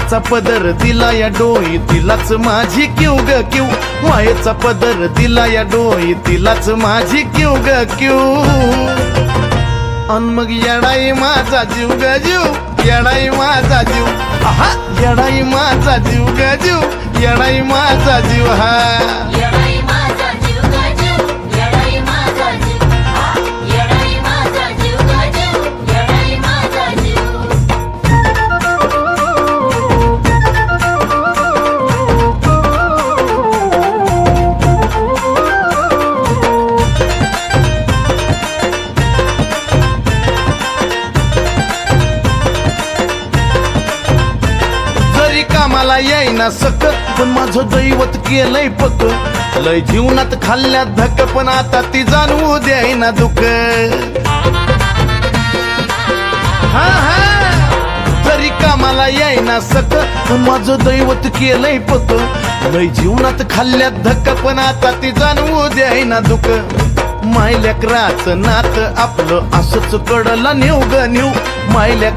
मायेचा पदर दिला या डोई तिलाच माझी क्यू ग क्यू मायेचा पदर दिला या डोई तिलाच माझी क्यू ग क्यू अन मग येडाई माझा जीव ग जीव येडाई माझा जीव आहा येडाई माझा जीव ग जीव येडाई माझा जीव हा येडाई माझा जीव ग जीव येडाई माझा जीव हा येडाई माझा जीव ग जीव येडाई माझा जीव कामाला येईना सक पण माझं दैवत केलंय पक लय जीवनात खाल्ल्यात धक पण आता ती जाणवू द्यायना दुःख हा हा जरी कामाला येईना सक पण माझं दैवत केलंय पक लय जीवनात खाल्ल्यात धक पण आता ती जाणवू द्यायना दुःख मायलेकराचं नात आपलं असंच कडला नेऊ ग नेऊ मायलेक